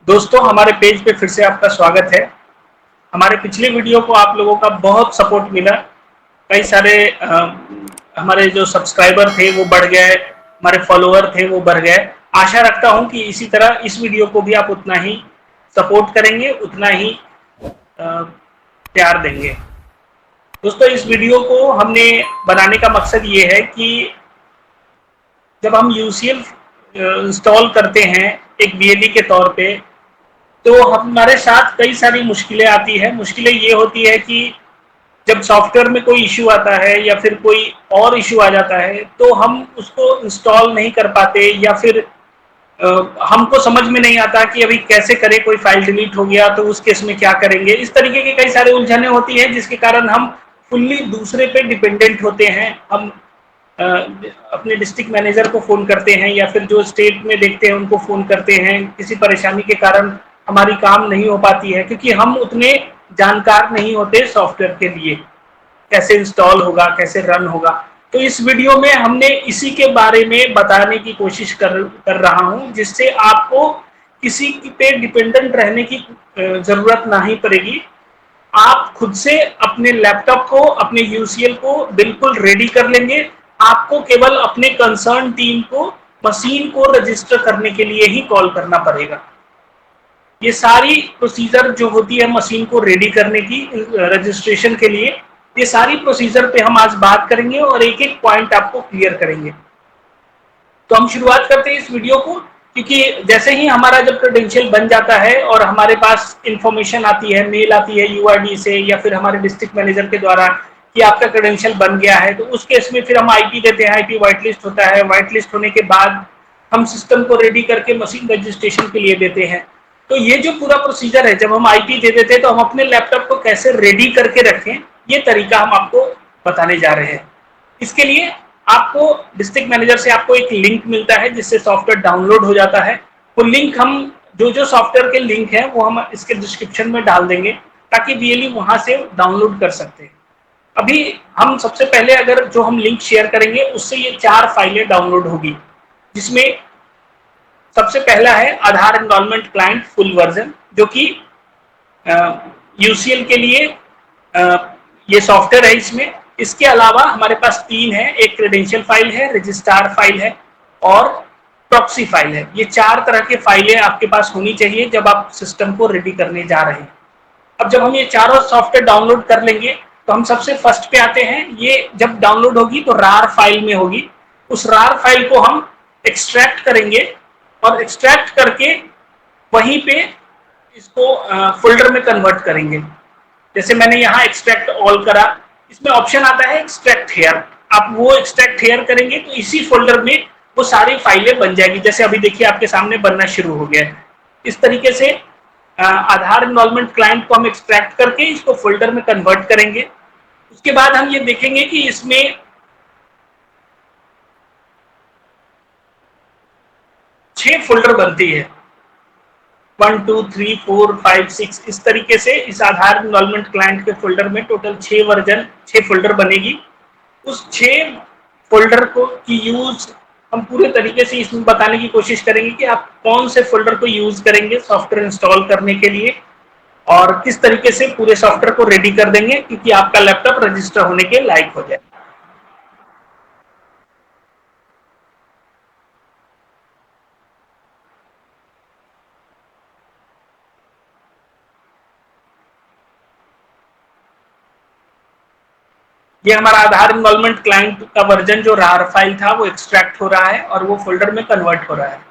दोस्तों, हमारे पेज पे फिर से आपका स्वागत है। हमारे पिछले वीडियो को आप लोगों का बहुत सपोर्ट मिला। कई सारे हमारे जो सब्सक्राइबर थे वो बढ़ गए, हमारे फॉलोअर थे वो बढ़ गए। आशा रखता हूं कि इसी तरह इस वीडियो को भी आप उतना ही सपोर्ट करेंगे, उतना ही प्यार देंगे। दोस्तों, इस वीडियो को हमने बनाने का मकसद ये है कि जब हम यूसीएल इंस्टॉल करते हैं एक बीएलई के तौर पे, तो हमारे साथ कई सारी मुश्किलें आती है। मुश्किलें ये होती है कि जब सॉफ्टवेयर में कोई इश्यू आता है या फिर कोई और इश्यू आ जाता है तो हम उसको इंस्टॉल नहीं कर पाते, या फिर हमको समझ में नहीं आता कि अभी कैसे करें। कोई फाइल डिलीट हो गया तो उस केस में क्या करेंगे। इस तरीके की कई सारी उलझनें होती हैं जिसके कारण हम फुल्ली दूसरे पे डिपेंडेंट होते हैं। हम अपने डिस्ट्रिक्ट मैनेजर को फ़ोन करते हैं या फिर जो स्टेट में देखते हैं उनको फ़ोन करते हैं। किसी परेशानी के कारण हमारी काम नहीं हो पाती है क्योंकि हम उतने जानकार नहीं होते सॉफ्टवेयर के लिए, कैसे इंस्टॉल होगा, कैसे रन होगा। तो इस वीडियो में हमने इसी के बारे में बताने की कोशिश कर रहा हूं, जिससे आपको किसी पे डिपेंडेंट रहने की ज़रूरत नहीं पड़ेगी। आप खुद से अपने लैपटॉप को, अपने यूसीएल को बिल्कुल रेडी कर लेंगे। आपको केवल अपने कंसर्न टीम को मशीन को रजिस्टर करने के लिए ही कॉल करना पड़ेगा। ये सारी प्रोसीजर जो होती है मशीन को रेडी करने की, रजिस्ट्रेशन के लिए, ये सारी प्रोसीजर पे हम आज बात करेंगे और एक एक पॉइंट आपको क्लियर करेंगे। तो हम शुरुआत करते हैं इस वीडियो को, क्योंकि जैसे ही हमारा जब क्रेडेंशियल बन जाता है और हमारे पास इंफॉर्मेशन आती है, मेल आती है यूआरडी से या फिर हमारे डिस्ट्रिक्ट मैनेजर के द्वारा कि आपका क्रेडेंशियल बन गया है, तो उस केस में फिर हम आईपी देते हैं। आईपी व्हाइट लिस्ट होता है। व्हाइट लिस्ट होने के बाद हम सिस्टम को रेडी करके मशीन रजिस्ट्रेशन के लिए देते हैं। तो ये जो पूरा प्रोसीजर है, जब हम आईपी दे देते हैं तो हम अपने लैपटॉप को कैसे रेडी करके रखें, ये तरीका हम आपको बताने जा रहे हैं। इसके लिए आपको डिस्ट्रिक्ट मैनेजर से आपको एक लिंक मिलता है जिससे सॉफ्टवेयर डाउनलोड हो जाता है। वो लिंक हम जो सॉफ्टवेयर के लिंक है वो हम इसके डिस्क्रिप्शन में डाल देंगे ताकि बीएलई वहां से डाउनलोड कर सकते हैं। अभी हम सबसे पहले अगर जो हम लिंक शेयर करेंगे उससे ये 4 फाइलें डाउनलोड होगी, जिसमें सबसे पहला है आधार एनरोलमेंट क्लाइंट फुल वर्जन, जो कि यूसीएल के लिए ये सॉफ्टवेयर है। इसमें इसके अलावा हमारे पास 3 है। एक क्रेडेंशियल फाइल है, रजिस्ट्रार फाइल है और प्रॉक्सी फाइल है। ये 4 तरह के फाइलें आपके पास होनी चाहिए जब आप सिस्टम को रेडी करने जा रहे हैं। अब जब हम ये चारों सॉफ्टवेयर डाउनलोड कर लेंगे तो हम सबसे फर्स्ट पे आते हैं। ये जब डाउनलोड होगी तो रार फाइल में होगी। उस रार फाइल को हम एक्सट्रैक्ट करेंगे और एक्सट्रैक्ट करके वहीं पे इसको फोल्डर में कन्वर्ट करेंगे। जैसे मैंने यहाँ एक्सट्रैक्ट ऑल करा, इसमें ऑप्शन आता है एक्सट्रैक्ट हेयर। आप वो एक्सट्रैक्ट हेयर करेंगे तो इसी फोल्डर में वो सारी फाइलें बन जाएगी। जैसे अभी देखिए आपके सामने बनना शुरू हो गया है। इस तरीके से आधार एनरोलमेंट क्लाइंट को हम एक्सट्रैक्ट करके इसको फोल्डर में कन्वर्ट करेंगे। उसके बाद हम ये देखेंगे कि इसमें 6 फोल्डर बनती है। 1 2 3 4 5 6 इस तरीके से इस आधार एनरोलमेंट क्लाइंट के फोल्डर में टोटल 6 फोल्डर बनेगी। उस 6 फोल्डर को की यूज हम पूरे तरीके से इसमें बताने की कोशिश करेंगे कि आप कौन से फोल्डर को यूज करेंगे सॉफ्टवेयर इंस्टॉल करने के लिए और किस तरीके से पूरे सॉफ्टवेयर को रेडी कर देंगे क्योंकि आपका लैपटॉप रजिस्टर होने के लायक हो जाए। ये हमारा आधार एनरोलमेंट क्लाइंट का वर्जन जो रार फाइल था वो एक्सट्रैक्ट हो रहा है और वो फोल्डर में कन्वर्ट हो रहा है।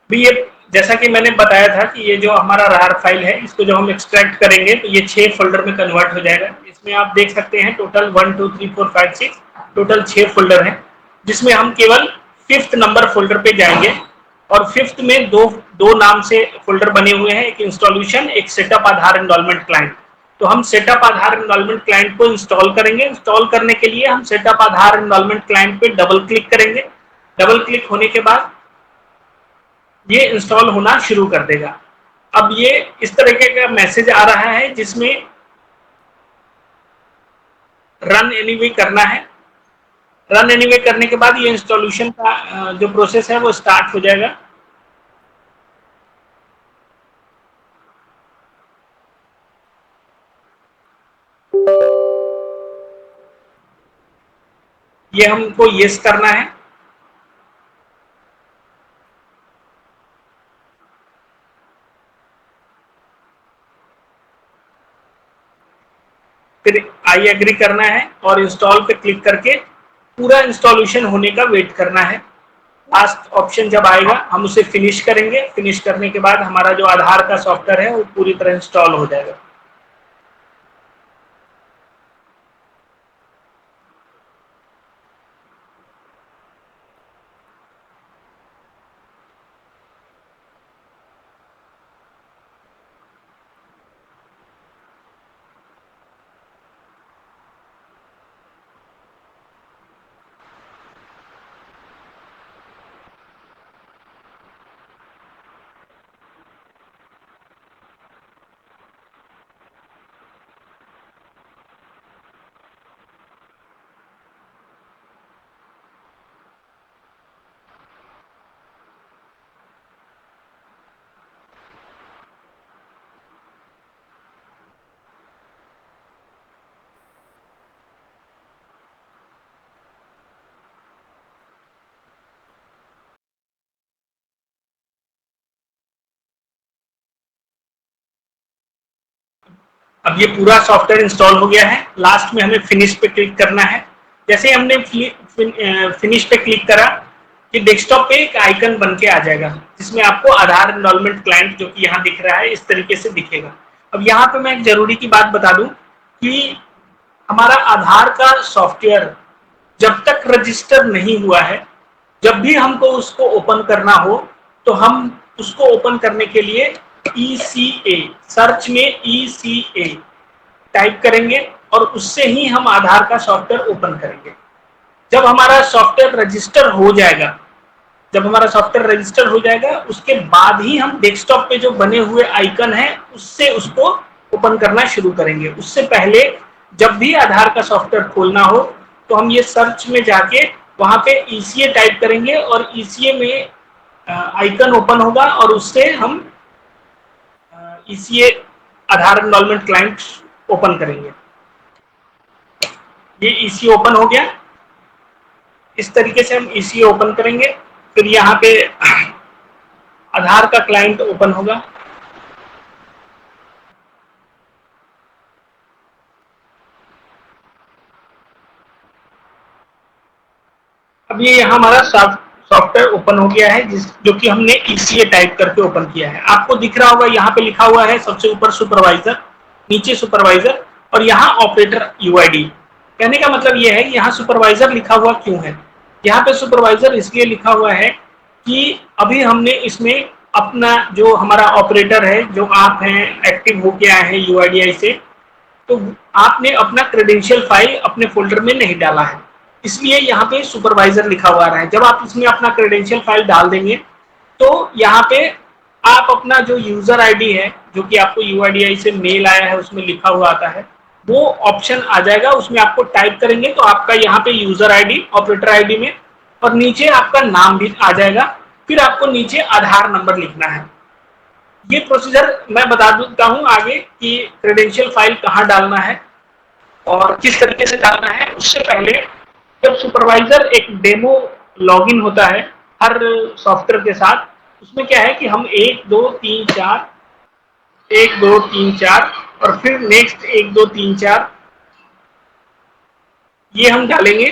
भी ये जैसा कि मैंने बताया था कि ये जो हमारा रार फाइल है, इसको जब हम एक्सट्रैक्ट करेंगे तो ये 6 फ़ोल्डर में कन्वर्ट हो जाएगा। इसमें आप देख सकते हैं टोटल 1, 2, 3, 4, 5, 6 टोटल 6 फ़ोल्डर हैं, जिसमें हम केवल 5th नंबर फ़ोल्डर पे जाएँगे और 5th में दो नाम से फ़ोल्डर बने हुए हैं, एक इंस्टॉल्यूशन, एक सेटअप आधार एनरोलमेंट क्लाइंट। तो हम सेटअप आधार एनरोलमेंट क्लाइंट को इंस्टॉल करेंगे। इंस्टॉल करने के लिए हम सेटअप आधार एनरोलमेंट क्लाइंट पे डबल क्लिक करेंगे। डबल क्लिक होने के बाद ये इंस्टॉल होना शुरू कर देगा। अब ये इस तरीके का मैसेज आ रहा है जिसमें रन एनीवे करना है। रन एनीवे करने के बाद ये इंस्टॉलेशन का जो प्रोसेस है वो स्टार्ट हो जाएगा। ये हमको यस करना है। फिर आई एग्री करना है और इंस्टॉल पे क्लिक करके पूरा इंस्टॉलेशन होने का वेट करना है। लास्ट ऑप्शन जब आएगा हम उसे फिनिश करेंगे। फिनिश करने के बाद हमारा जो आधार का सॉफ्टवेयर है वो पूरी तरह इंस्टॉल हो जाएगा। अब ये पूरा सॉफ्टवेयर इंस्टॉल हो गया है। लास्ट में हमें फिनिश पे क्लिक करना है। जैसे हमने फिनिश पे क्लिक करा कि डेस्कटॉप पे एक आइकन बन के आ जाएगा जिसमें आपको आधार एनरोलमेंट क्लाइंट जो कि यहाँ दिख रहा है इस तरीके से दिखेगा। अब यहाँ पे मैं एक जरूरी की बात बता दूं कि हमारा आधार का सॉफ्टवेयर जब तक रजिस्टर नहीं हुआ है, जब भी हमको उसको ओपन करना हो तो हम उसको ओपन करने के लिए ECA सर्च में ECA टाइप करेंगे और उससे ही हम आधार का सॉफ्टवेयर ओपन करेंगे। जब हमारा सॉफ्टवेयर रजिस्टर हो जाएगा, जब हमारा सॉफ्टवेयर रजिस्टर हो जाएगा उसके बाद ही हम डेस्कटॉप पे जो बने हुए आइकन है उससे उसको ओपन करना शुरू करेंगे। उससे पहले जब भी आधार का सॉफ्टवेयर खोलना हो तो हम ये सर्च में जाके वहां पे ECA टाइप करेंगे और ECA में आइकन ओपन होगा और उससे हम ECA आधार एनरोलमेंट क्लाइंट ओपन करेंगे। ये ECA ओपन हो गया। इस तरीके से हम ECA ओपन करेंगे। फिर यहाँ पे आधार का क्लाइंट ओपन होगा। अब ये यहाँ हमारा सॉफ्टवेयर ओपन हो गया है जो कि हमने ECA टाइप करके ओपन किया है। आपको दिख रहा होगा यहाँ पे लिखा हुआ है सबसे ऊपर सुपरवाइजर, नीचे सुपरवाइजर और यहाँ ऑपरेटर UID। कहने का मतलब ये है यहाँ सुपरवाइजर लिखा हुआ क्यों है। यहाँ पे सुपरवाइजर इसलिए लिखा हुआ है कि अभी हमने इसमें अपना जो हमारा ऑपरेटर है, जो आप हैं एक्टिव होके आए हैं UIDI से, तो आपने अपना क्रेडेंशियल फाइल अपने फोल्डर में नहीं डाला है, इसलिए यहाँ पे सुपरवाइजर लिखा हुआ रहा है। जब आप इसमें अपना क्रेडेंशियल फाइल डाल देंगे तो यहाँ पे आप अपना जो यूजर आईडी है जो कि आपको UIDI से मेल आया है उसमें लिखा हुआ आता है, वो ऑप्शन आ जाएगा। उसमें आपको टाइप करेंगे तो आपका यहाँ पे यूजर आईडी ऑपरेटर आईडी में और नीचे आपका नाम भी आ जाएगा। फिर आपको नीचे आधार नंबर लिखना है। ये प्रोसीजर मैं बता देता हूँ आगे कि क्रेडेंशियल फाइल कहाँ डालना है और किस तरीके से डालना है। उससे पहले जब सुपरवाइजर एक डेमो लॉगिन होता है हर सॉफ्टवेयर के साथ, उसमें क्या है कि हम 1 2 3 4 1 2 3 4 और फिर नेक्स्ट 1 2 3 4 ये हम डालेंगे।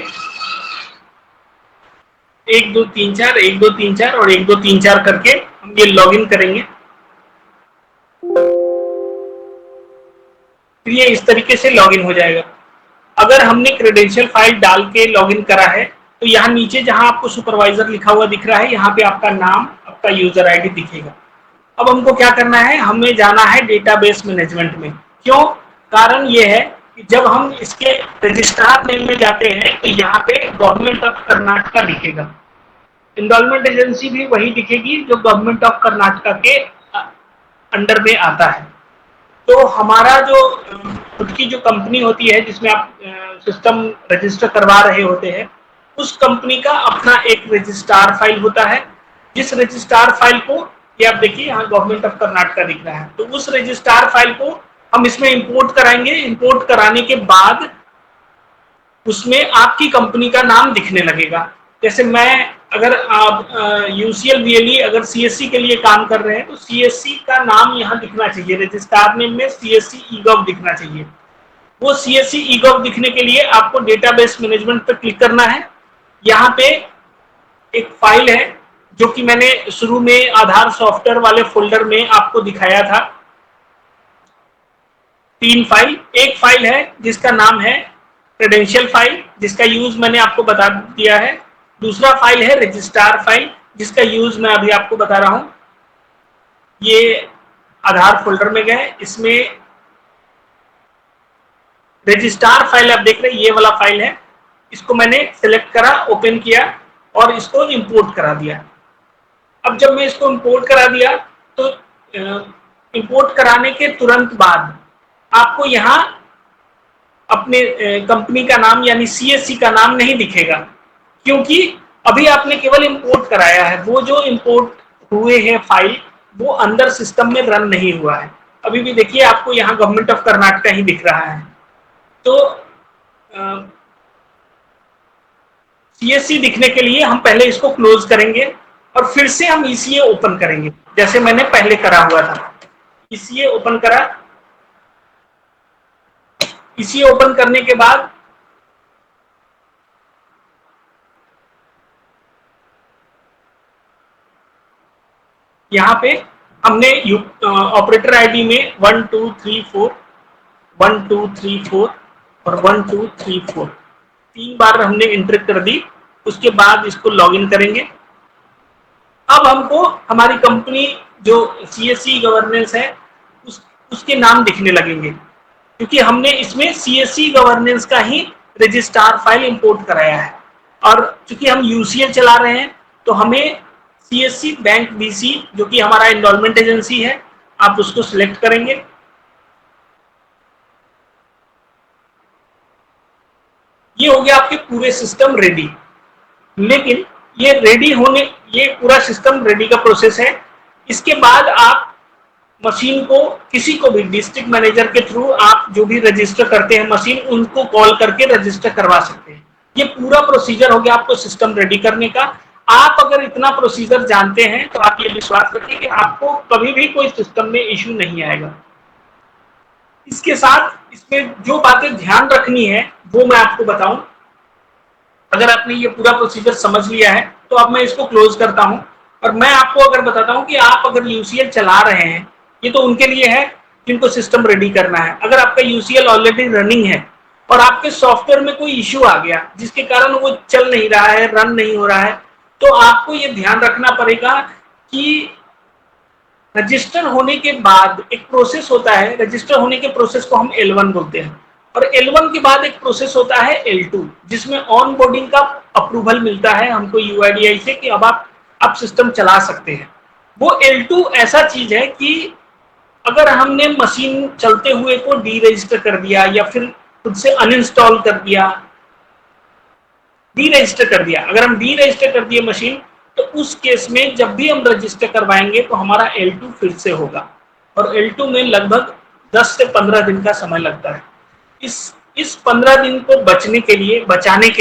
1 2 3 4 1 2 3 4 और 1 2 3 4 करके हम ये लॉगिन करेंगे। फिर ये इस तरीके से लॉगिन हो जाएगा। अगर हमने क्रेडेंशियल फाइल डाल के लॉगिन करा है तो यहाँ नीचे जहां आपको सुपरवाइजर लिखा हुआ दिख रहा है, यहाँ पे आपका नाम, आपका यूजर आईडी दिखेगा। अब हमको क्या करना है, हमें जाना है डेटाबेस मैनेजमेंट में। क्यों? कारण ये है कि जब हम इसके रजिस्ट्रार नेम में जाते हैं तो यहाँ पे गवर्नमेंट ऑफ कर्नाटका दिखेगा। एनरोलमेंट एजेंसी भी वही दिखेगी जो गवर्नमेंट ऑफ कर्नाटका के अंडर में आता है। तो हमारा जो खुद की जो कंपनी होती है जिसमें आप सिस्टम रजिस्टर करवा रहे होते हैं, उस कंपनी का अपना एक रजिस्ट्रार फाइल होता है। जिस रजिस्ट्रार फाइल को, ये आप देखिए यहाँ गवर्नमेंट ऑफ कर्नाटका दिख रहा है, तो उस रजिस्ट्रार फाइल को हम इसमें इंपोर्ट कराएंगे। इंपोर्ट कराने के बाद उसमें आपकी कंपनी का नाम दिखने लगेगा। जैसे मैं, अगर आप यूसीएल वीएलई अगर सीएससी के लिए काम कर रहे हैं तो सीएससी का नाम यहाँ दिखना चाहिए, रजिस्ट्रार नेम में सीएससी ईगॉव दिखना चाहिए। वो सीएससी ईगॉव दिखने के लिए आपको डेटाबेस मैनेजमेंट पर क्लिक करना है। यहाँ पे एक फाइल है जो कि मैंने शुरू में आधार सॉफ्टवेयर वाले फोल्डर में आपको दिखाया था। 3 फाइल, एक फाइल है जिसका नाम है क्रेडेंशियल फाइल, जिसका यूज मैंने आपको बता दिया है। दूसरा फाइल है रजिस्ट्रार फाइल, जिसका यूज मैं अभी आपको बता रहा हूं। ये आधार फोल्डर में गए, इसमें रजिस्ट्रार फाइल आप देख रहे हैं, ये वाला फाइल है। इसको मैंने सिलेक्ट करा, ओपन किया और इसको इंपोर्ट करा दिया। अब जब मैं इसको इंपोर्ट करा दिया तो इंपोर्ट कराने के तुरंत बाद आपको यहाँ अपने कंपनी का नाम यानी सीएससी का नाम नहीं दिखेगा, क्योंकि अभी आपने केवल इंपोर्ट कराया है। वो जो इंपोर्ट हुए हैं फाइल, वो अंदर सिस्टम में रन नहीं हुआ है। अभी भी देखिए आपको यहाँ गवर्नमेंट ऑफ कर्नाटका ही दिख रहा है। तो सीएससी दिखने के लिए हम पहले इसको क्लोज करेंगे और फिर से हम ईसीए ओपन करेंगे, जैसे मैंने पहले करा हुआ था। ईसीए ओपन करा। ईसीए ओपन करने के बाद यहाँ पे हमने ऑपरेटर आईडी में 1 2 3 4 1 2 3 4 और 1 2 3 4 3 बार हमने एंटर कर दी। उसके बाद इसको लॉगिन करेंगे। अब हमको हमारी कंपनी जो सीएससी गवर्नेंस है उसके नाम दिखने लगेंगे, क्योंकि हमने इसमें सीएससी गवर्नेंस का ही रजिस्ट्रार फाइल इंपोर्ट कराया है। और चूंकि हम यूसीएल चला रहे हैं तो हमें सीएससी बैंक बीसी, जो कि हमारा एनरोलमेंट एजेंसी है, आप उसको सिलेक्ट करेंगे। ये हो गया आपके पूरे सिस्टम रेडी। लेकिन ये रेडी होने, ये पूरा सिस्टम रेडी का प्रोसेस है। इसके बाद आप मशीन को, किसी को भी डिस्ट्रिक्ट मैनेजर के थ्रू आप जो भी रजिस्टर करते हैं मशीन, उनको कॉल करके रजिस्टर करवा सकते हैं। ये पूरा प्रोसीजर हो गया आपको सिस्टम रेडी करने का। आप अगर इतना प्रोसीजर जानते हैं तो आप ये विश्वास रखिए कि आपको कभी भी कोई सिस्टम में इश्यू नहीं आएगा। इसके साथ इसमें जो बातें ध्यान रखनी है वो मैं आपको बताऊं। अगर आपने ये पूरा प्रोसीजर समझ लिया है तो अब मैं इसको क्लोज करता हूं और मैं आपको अगर बताता हूं कि आप अगर यूसीएल चला रहे हैं, ये तो उनके लिए है जिनको सिस्टम रेडी करना है। अगर आपका यूसीएल ऑलरेडी रनिंग है और आपके सॉफ्टवेयर में कोई इश्यू आ गया जिसके कारण वो चल नहीं रहा है, रन नहीं हो रहा है, तो आपको ये ध्यान रखना पड़ेगा कि रजिस्टर होने के बाद एक प्रोसेस होता है। रजिस्टर होने के प्रोसेस को हम L1 बोलते हैं, और L1 के बाद एक प्रोसेस होता है L2, जिसमें ऑन बोर्डिंग का अप्रूवल मिलता है हमको यूआईडीआई से कि अब आप सिस्टम चला सकते हैं। वो L2 ऐसा चीज है कि अगर हमने मशीन चलते हुए को डी रजिस्टर कर दिया या फिर खुद से अनइंस्टॉल कर दिया, डी रजिस्टर कर दिया, अगर हम डी रजिस्टर कर दिए मशीन, तो उस केस में जब भी हम रजिस्टर करवाएंगे तो हमारा L2 फिर से होगा, और L2 में लगभग 10 से 15 दिन का समय लगता है। इस 15 दिन को बचाने के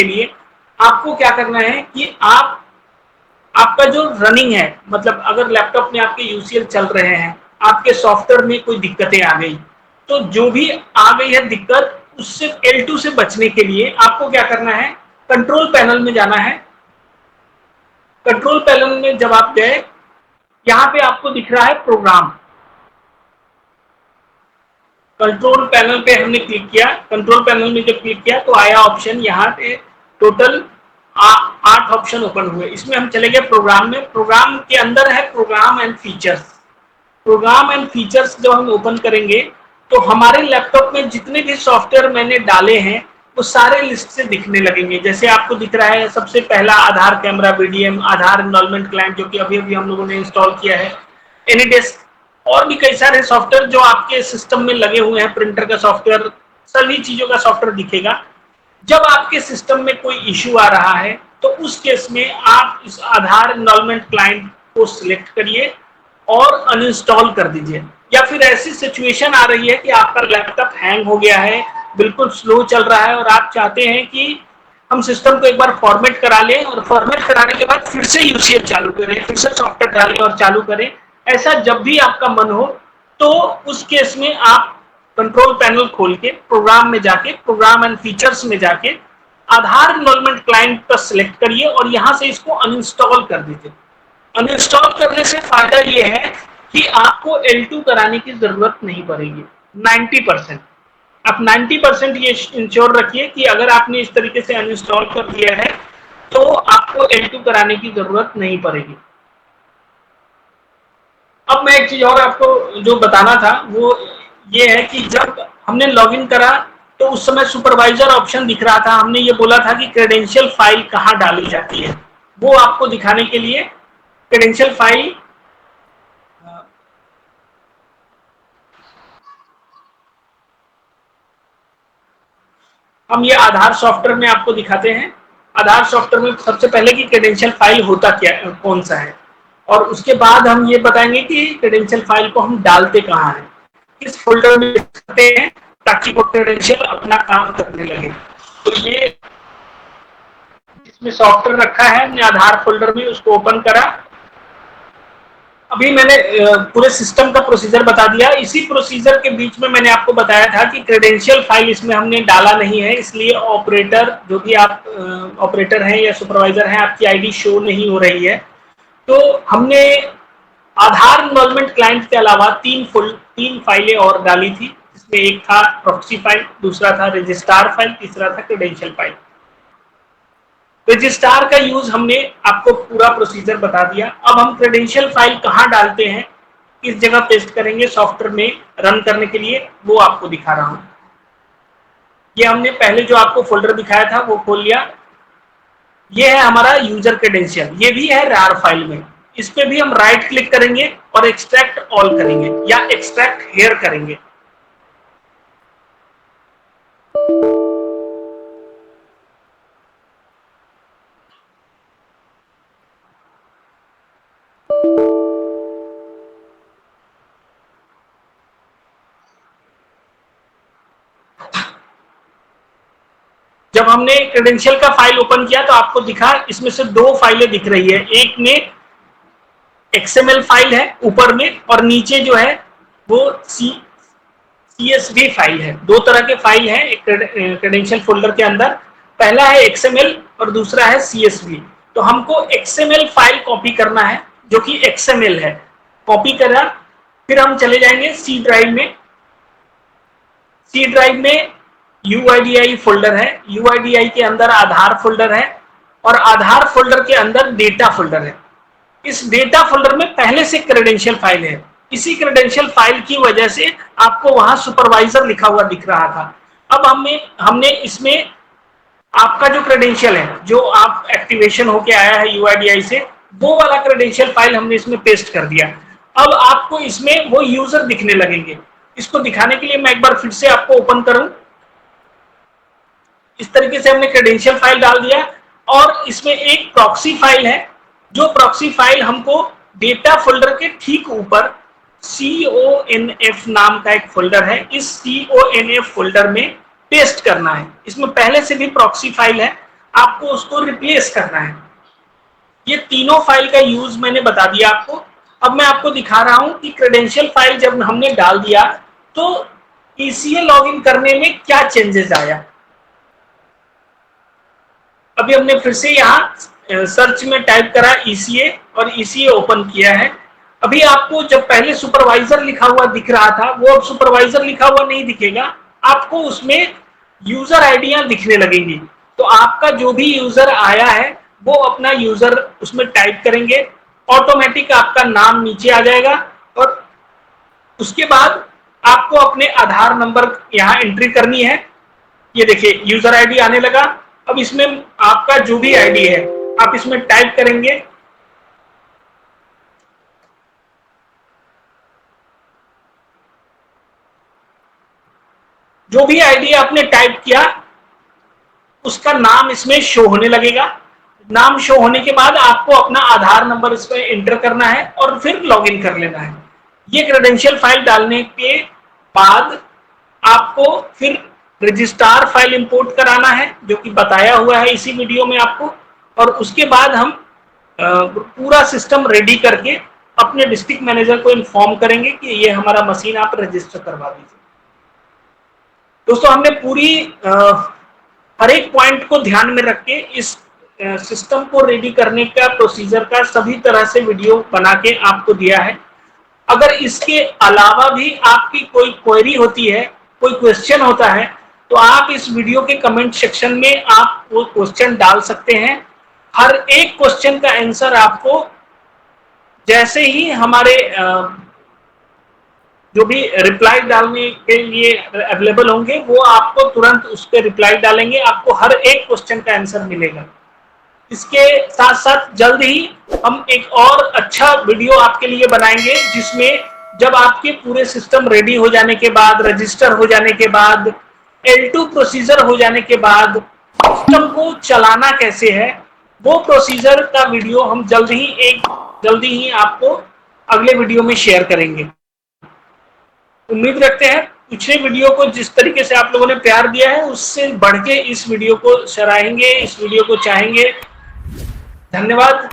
लिए आपको क्या करना है कि आपका जो रनिंग है, मतलब अगर लैपटॉप में आपके यूसीएल चल रहे हैं, आपके सॉफ्टवेयर में कोई दिक्कतें आ गई, तो जो भी आ गई है दिक्कत, उससे L2 से बचने के लिए आपको क्या करना है, कंट्रोल पैनल में जाना है। कंट्रोल पैनल में जब आप गए यहाँ पे आपको दिख रहा है प्रोग्राम। कंट्रोल पैनल पे हमने क्लिक किया, कंट्रोल पैनल में जब क्लिक किया तो आया ऑप्शन, यहाँ पे टोटल 8 ऑप्शन ओपन हुए। इसमें हम चले गए प्रोग्राम में। प्रोग्राम के अंदर है program and features. Program and features जब हम ओपन करेंगे तो हमारे लैपटॉप में जितने भी सॉफ्टवेयर मैंने डाले हैं वो सारे लिस्ट से दिखने लगेंगे। जैसे आपको दिख रहा है सबसे पहला आधार कैमरा बीडीएम, आधार एनरोलमेंट क्लाइंट जो कि अभी अभी हम लोगों ने इंस्टॉल किया है, एनीडेस्क, और भी कई सारे सॉफ्टवेयर जो आपके सिस्टम में लगे हुए हैं, प्रिंटर का सॉफ्टवेयर, सभी चीजों का सॉफ्टवेयर दिखेगा। जब आपके सिस्टम में कोई इश्यू आ रहा है तो उस केस में आप इस आधार एनरोलमेंट क्लाइंट को सिलेक्ट करिए और अनइंस्टॉल कर दीजिए। या फिर ऐसी सिचुएशन आ रही है कि आपका लैपटॉप हैंग हो गया है, बिल्कुल स्लो चल रहा है और आप चाहते हैं कि हम सिस्टम को एक बार फॉर्मेट करा लें और फॉर्मेट कराने के बाद फिर से यूसीएल चालू करें, फिर से सॉफ्टवेयर डालें और चालू करें, ऐसा जब भी आपका मन हो तो उस केस में आप कंट्रोल पैनल खोल के प्रोग्राम में जाके, प्रोग्राम एंड फीचर्स में जाके आधार एनरोलमेंट क्लाइंट पर सिलेक्ट करिए और यहां से इसको अनइंस्टॉल कर दीजिए। अनइंस्टॉल करने से फायदा ये है कि आपको L2 कराने की जरूरत नहीं पड़ेगी 90%। आप 90% ये इंश्योर रखिए कि अगर आपने इस तरीके से अनइंस्टॉल कर दिया है तो आपको L2 कराने की जरूरत नहीं पड़ेगी। अब मैं एक चीज और आपको जो बताना था वो ये है कि जब हमने लॉगिन करा तो उस समय सुपरवाइजर ऑप्शन दिख रहा था। हमने ये बोला था कि क्रेडेंशियल फाइल कहाँ डाली जाती है, वो आपको दिखाने के लिए क्रेडेंशियल फाइल हम ये आधार सॉफ्टवेयर में आपको दिखाते हैं। आधार सॉफ्टवेयर में सबसे पहले कि क्रेडेंशियल फाइल होता क्या, कौन सा है, और उसके बाद हम ये बताएंगे कि क्रेडेंशियल फाइल को हम डालते कहाँ हैं, किस फोल्डर में करते हैं ताकि वो क्रेडेंशियल अपना काम करने लगे। तो ये इसमें सॉफ्टवेयर रखा है, हमने आधार फोल्डर में उसको ओपन करा। अभी मैंने पूरे सिस्टम का प्रोसीजर बता दिया। इसी प्रोसीजर के बीच में मैंने आपको बताया था कि क्रेडेंशियल फाइल इसमें हमने डाला नहीं है, इसलिए ऑपरेटर जो भी आप ऑपरेटर हैं या सुपरवाइजर हैं, आपकी आईडी शो नहीं हो रही है। तो हमने आधार एनरोलमेंट क्लाइंट के अलावा तीन फाइलें और डाली थी, जिसमें एक था प्रॉक्सी फाइल, दूसरा था रजिस्ट्रार फाइल, तीसरा था क्रेडेंशियल फाइल। रजिस्ट्रार का यूज हमने आपको पूरा प्रोसीजर बता दिया। अब हम क्रेडेंशियल फाइल कहाँ डालते हैं, किस जगह पेस्ट करेंगे सॉफ्टवेयर में रन करने के लिए, वो आपको दिखा रहा हूं। ये हमने पहले जो आपको फोल्डर दिखाया था वो खोल लिया। ये है हमारा यूजर क्रेडेंशियल, ये भी है रार फाइल में। इस पे भी हम राइट क्लिक करेंगे और एक्सट्रैक्ट ऑल करेंगे या एक्सट्रैक्ट हेयर करेंगे। जब हमने क्रेडेंशियल का फाइल ओपन किया तो आपको दिखा इसमें से 2 फाइलें दिख रही है। एक में XML फाइल है ऊपर में और नीचे जो है वो CSV फाइल है। 2 तरह के फाइल है एक क्रेडेंशियल फोल्डर के अंदर। पहला है XML और दूसरा है CSV। तो हमको XML फाइल कॉपी करना है जो कि XML है। कॉपी करा, फिर हम चले जाएंगे C ड्राइव में। C ड्राइव में UIDI फोल्डर है, UIDI के अंदर आधार फोल्डर है और आधार फोल्डर के अंदर डेटा फोल्डर है। इस डेटा फोल्डर में पहले से क्रेडेंशियल फाइल है। इसी क्रेडेंशियल फाइल की वजह से आपको वहां सुपरवाइजर लिखा हुआ दिख रहा था। अब हमने इसमें आपका जो क्रेडेंशियल है, जो आप एक्टिवेशन होके आया है UIDI से, वो वाला क्रेडेंशियल फाइल हमने इसमें पेस्ट कर दिया। अब आपको इसमें वो यूजर दिखने लगेंगे। इसको दिखाने के लिए मैं एक बार फिर से आपको ओपन करूं। इस तरीके से हमने क्रेडेंशियल फाइल डाल दिया और इसमें एक प्रॉक्सी फाइल है, जो प्रॉक्सी फाइल हमको डेटा फोल्डर के ठीक ऊपर CONF नाम का एक फोल्डर है, इस CONF फोल्डर में पेस्ट करना है। इसमें पहले से भी प्रॉक्सी फाइल है, आपको उसको रिप्लेस करना है। ये तीनों फाइल का यूज मैंने बता दिया आपको। अब मैं आपको दिखा रहा हूं कि क्रेडेंशियल फाइल जब हमने डाल दिया तो ECA लॉगिन करने में क्या चेंजेस आया। अभी हमने फिर से यहाँ सर्च में टाइप करा ECA और ECA ओपन किया है। अभी आपको जब पहले सुपरवाइजर लिखा हुआ दिख रहा था, वो अब सुपरवाइजर लिखा हुआ नहीं दिखेगा, आपको उसमें यूजर आईडियां दिखने लगेंगी। तो आपका जो भी यूजर आया है वो अपना यूजर उसमें टाइप करेंगे, ऑटोमेटिक आपका नाम नीचे आ जाएगा और उसके बाद आपको अपने आधार नंबर यहाँ एंट्री करनी है। ये देखिए यूजर आईडी आने लगा। अब इसमें आपका जो भी आईडी है आप इसमें टाइप करेंगे। जो भी आईडी आपने टाइप किया उसका नाम इसमें शो होने लगेगा। नाम शो होने के बाद आपको अपना आधार नंबर इसमें एंटर करना है और फिर लॉगिन कर लेना है। ये क्रेडेंशियल फाइल डालने के बाद आपको फिर रजिस्ट्रार फाइल इंपोर्ट कराना है, जो कि बताया हुआ है इसी वीडियो में आपको। और उसके बाद हम पूरा सिस्टम रेडी करके अपने डिस्ट्रिक्ट मैनेजर को इन्फॉर्म करेंगे कि ये हमारा मशीन आप रजिस्टर करवा दीजिए। दोस्तों हमने पूरी हर एक पॉइंट को ध्यान में रख के इस सिस्टम को रेडी करने का प्रोसीजर का सभी तरह से वीडियो बना के आपको दिया है। अगर इसके अलावा भी आपकी कोई क्वेरी होती है, कोई क्वेश्चन होता है, तो आप इस वीडियो के कमेंट सेक्शन में आप वो क्वेश्चन डाल सकते हैं। हर एक क्वेश्चन का आंसर आपको जैसे ही हमारे जो भी रिप्लाई डालने के लिए अवेलेबल होंगे वो आपको तुरंत उस पर रिप्लाई डालेंगे, आपको हर एक क्वेश्चन का आंसर मिलेगा। इसके साथ साथ जल्द ही हम एक और अच्छा वीडियो आपके लिए बनाएंगे, जिसमें जब आपके पूरे सिस्टम रेडी हो जाने के बाद, रजिस्टर हो जाने के बाद, L2 प्रोसीजर हो जाने के बाद सिस्टम को चलाना कैसे है, वो प्रोसीजर का वीडियो हम जल्दी ही आपको अगले वीडियो में शेयर करेंगे। उम्मीद रखते हैं पिछले वीडियो को जिस तरीके से आप लोगों ने प्यार दिया है उससे बढ़ के इस वीडियो को सराहेंगे, इस वीडियो को चाहेंगे। धन्यवाद।